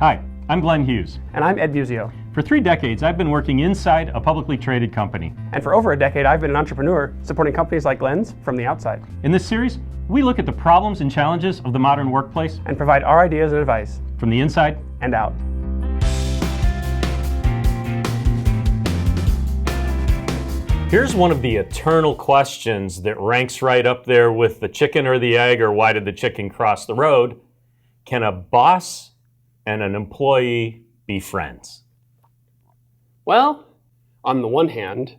Hi, I'm Glenn Hughes. And I'm Ed Buzio. For 3 decades, I've been working inside a publicly traded company. And for over a decade, I've been an entrepreneur supporting companies like Glenn's from the outside. In this series, we look at the problems and challenges of the modern workplace and provide our ideas and advice from the inside and out. Here's one of the eternal questions that ranks right up there with the chicken or the egg, or why did the chicken cross the road? Can a boss and an employee be friends? Well, on the one hand,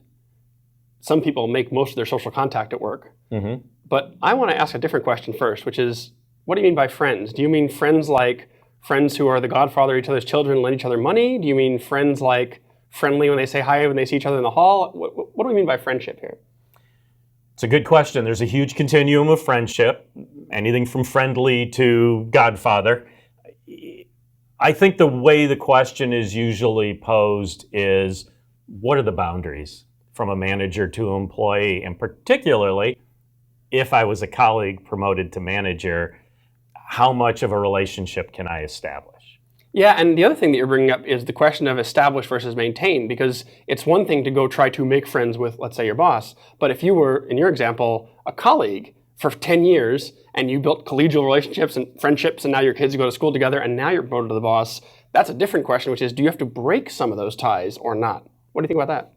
some people make most of their social contact at work. Mm-hmm. But I want to ask a different question first, which is, what do you mean by friends? Do you mean friends like friends who are the godfather of each other's children, lend each other money? Do you mean friends like friendly when they say hi when they see each other in the hall? What do we mean by friendship here? It's a good question. There's a huge continuum of friendship, anything from friendly to godfather. I think the way the question is usually posed is, what are the boundaries from a manager to employee? And particularly, if I was a colleague promoted to manager, how much of a relationship can I establish? Yeah, and the other thing that you're bringing up is the question of establish versus maintain, because it's one thing to go try to make friends with, let's say, your boss, but if you were, in your example, a colleague for 10 years and you built collegial relationships and friendships and now your kids go to school together and now you're promoted to the boss, that's a different question, which is, do you have to break some of those ties or not? What do you think about that?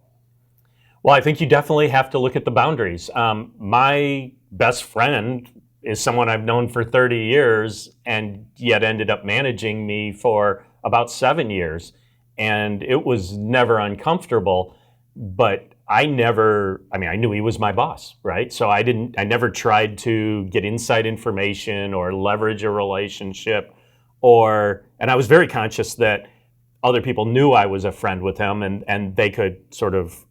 Well, I think you definitely have to look at the boundaries. My best friend is someone I've known for 30 years and yet ended up managing me for about 7 years. And it was never uncomfortable, but I knew he was my boss, right? So I never tried to get inside information or leverage a relationship, and I was very conscious that other people knew I was a friend with him and they could sort of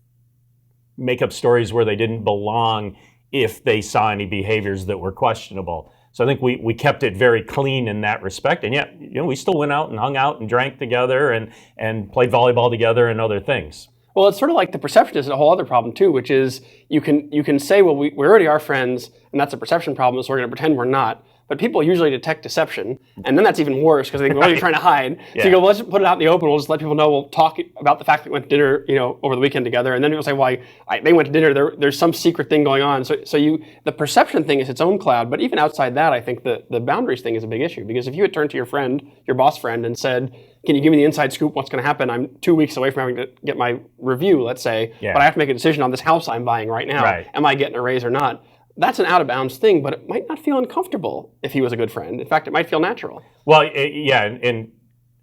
make up stories where they didn't belong if they saw any behaviors that were questionable. So I think we kept it very clean in that respect. And yet, we still went out and hung out and drank together and played volleyball together and other things. Well, it's sort of like the perception is a whole other problem too, which is you can say, well, we already are friends, and that's a perception problem, so we're going to pretend we're not. But people usually detect deception, and then that's even worse because they think, well, you're trying to hide. Yeah. So you go, well, let's put it out in the open. We'll just let people know. We'll talk about the fact that we went to dinner, over the weekend together, and then people say, well, they went to dinner. There's some secret thing going on. So the perception thing is its own cloud. But even outside that, I think the boundaries thing is a big issue, because if you had turned to your friend, your boss friend, and said, can you give me the inside scoop? What's going to happen? I'm 2 weeks away from having to get my review, let's say, but I have to make a decision on this house I'm buying right now. Right. Am I getting a raise or not? That's an out-of-bounds thing, but it might not feel uncomfortable if he was a good friend. In fact, it might feel natural. Well, in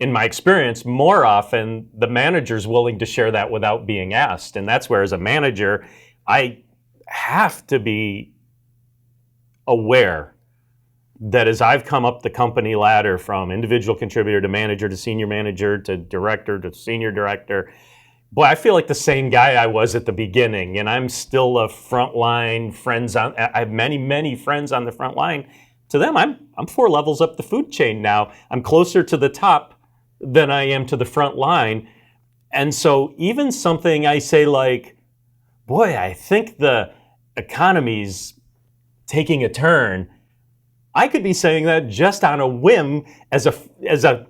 my experience, more often the manager's willing to share that without being asked. And that's where, as a manager, I have to be aware that as I've come up the company ladder from individual contributor to manager to senior manager to director to senior director, boy, I feel like the same guy I was at the beginning, and I'm still a frontline friends. I have many, many friends on the front line. To them, I'm 4 levels up the food chain now. I'm closer to the top than I am to the front line. And so even something I say like, boy, I think the economy's taking a turn, I could be saying that just on a whim as a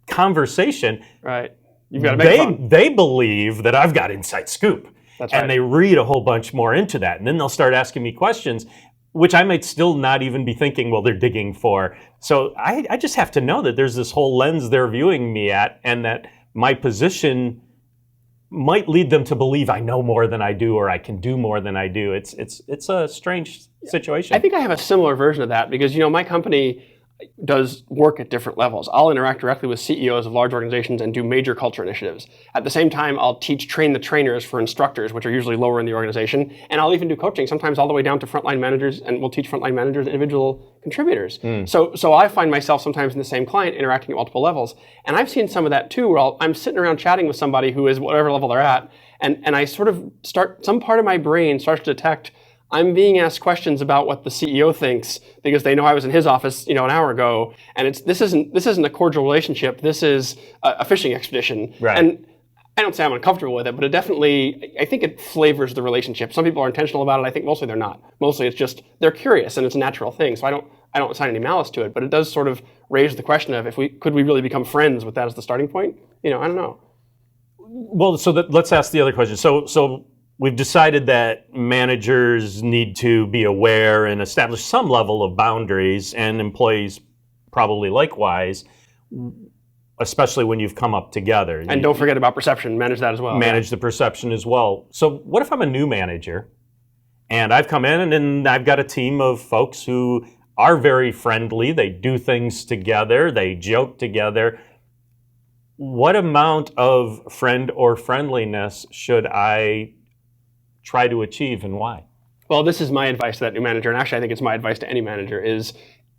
conversation. Right. You've got to make fun. They believe that I've got inside scoop. That's right. And they read a whole bunch more into that. And then they'll start asking me questions, which I might still not even be thinking, well, they're digging for. So I just have to know that there's this whole lens they're viewing me at, and that my position might lead them to believe I know more than I do, or I can do more than I do. It's a strange situation. I think I have a similar version of that, because my company does work at different levels. I'll interact directly with CEOs of large organizations and do major culture initiatives. At the same time, I'll train the trainers for instructors, which are usually lower in the organization, and I'll even do coaching, sometimes all the way down to frontline managers, and we'll teach frontline managers individual contributors. So I find myself sometimes in the same client interacting at multiple levels. And I've seen some of that too, where I'm sitting around chatting with somebody who is whatever level they're at, and I sort of some part of my brain starts to detect I'm being asked questions about what the CEO thinks because they know I was in his office, an hour ago, and this isn't a cordial relationship. This is a fishing expedition. Right. And I don't say I'm uncomfortable with it, but I think it flavors the relationship. Some people are intentional about it. I think mostly they're not. Mostly it's just they're curious and it's a natural thing. So I don't assign any malice to it, but it does sort of raise the question of could we really become friends with that as the starting point? I don't know. Well, let's ask the other question. So we've decided that managers need to be aware and establish some level of boundaries, and employees probably likewise, especially when you've come up together. And don't forget about perception. Manage that as well. Manage the perception as well. So what if I'm a new manager and I've come in and I've got a team of folks who are very friendly, they do things together, they joke together. What amount of friend or friendliness should I try to achieve, and why? Well, this is my advice to that new manager, and actually I think it's my advice to any manager, is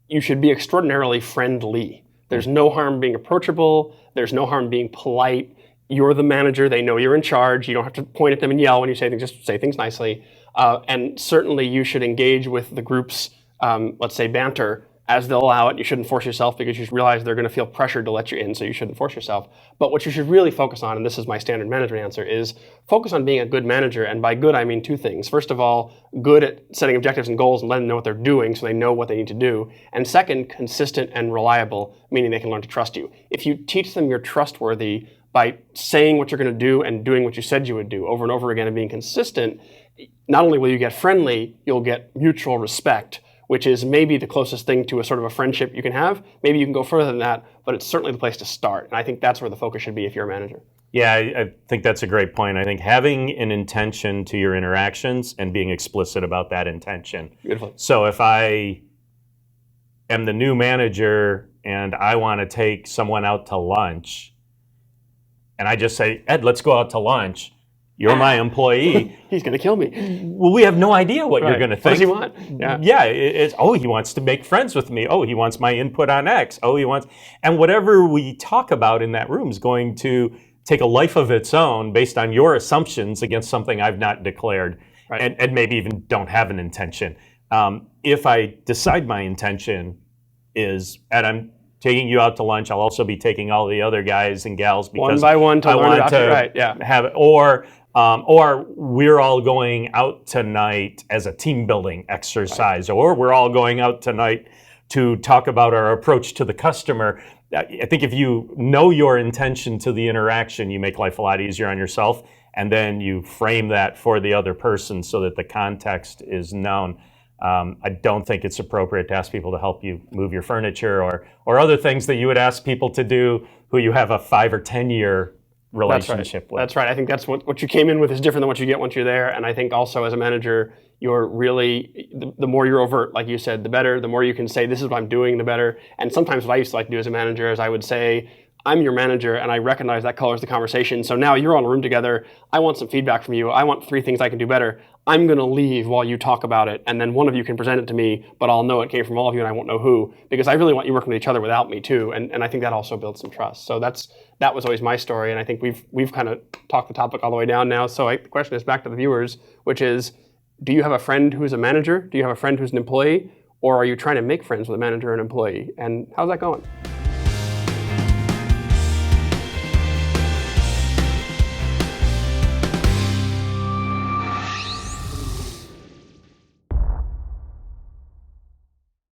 you should be extraordinarily friendly. There's no harm being approachable. There's no harm being polite. You're the manager. They know you're in charge. You don't have to point at them and yell when you say things. Just say things nicely. And certainly you should engage with the group's, let's say, banter as they'll allow it. You shouldn't force yourself, because you realize they're going to feel pressured to let you in, so you shouldn't force yourself. But what you should really focus on, and this is my standard management answer, is focus on being a good manager. And by good, I mean two things. First of all, good at setting objectives and goals and letting them know what they're doing so they know what they need to do. And second, consistent and reliable, meaning they can learn to trust you. If you teach them you're trustworthy by saying what you're going to do and doing what you said you would do over and over again and being consistent, not only will you get friendly, you'll get mutual respect, which is maybe the closest thing to a sort of a friendship you can have. Maybe you can go further than that, but it's certainly the place to start. And I think that's where the focus should be if you're a manager. Yeah, I think that's a great point. I think having an intention to your interactions and being explicit about that intention. Beautiful. So if I am the new manager and I want to take someone out to lunch, and I just say, Ed, let's go out to lunch. You're my employee. He's going to kill me. Well, we have no idea what you're going to think. What does he want? Yeah, it's, he wants to make friends with me. He wants my input on X. He wants, and whatever we talk about in that room is going to take a life of its own based on your assumptions against something I've not declared, and maybe even don't have an intention. If I decide my intention is, and I'm taking you out to lunch, I'll also be taking all the other guys and gals because one by one to I learn want about to it. Right. Yeah. have it, or we're all going out tonight as a team building exercise, or we're all going out tonight to talk about our approach to the customer. I think if you know your intention to the interaction, you make life a lot easier on yourself, and then you frame that for the other person so that the context is known. I don't think it's appropriate to ask people to help you move your furniture or other things that you would ask people to do who you have a 5 or 10 year relationship with. That's right. I think that's what you came in with is different than what you get once you're there. And I think also as a manager, you're really, the more you're overt, like you said, the better. The more you can say, this is what I'm doing, the better. And sometimes what I used to like to do as a manager is I would say, I'm your manager and I recognize that colors the conversation. So now you're all in a room together. I want some feedback from you. I want 3 things I can do better. I'm going to leave while you talk about it, and then one of you can present it to me, but I'll know it came from all of you and I won't know who, because I really want you working with each other without me too. And I think that also builds some trust. So that was always my story, and I think we've kind of talked the topic all the way down now. So the question is back to the viewers, which is, do you have a friend who's a manager? Do you have a friend who's an employee? Or are you trying to make friends with a manager or an employee? And how's that going?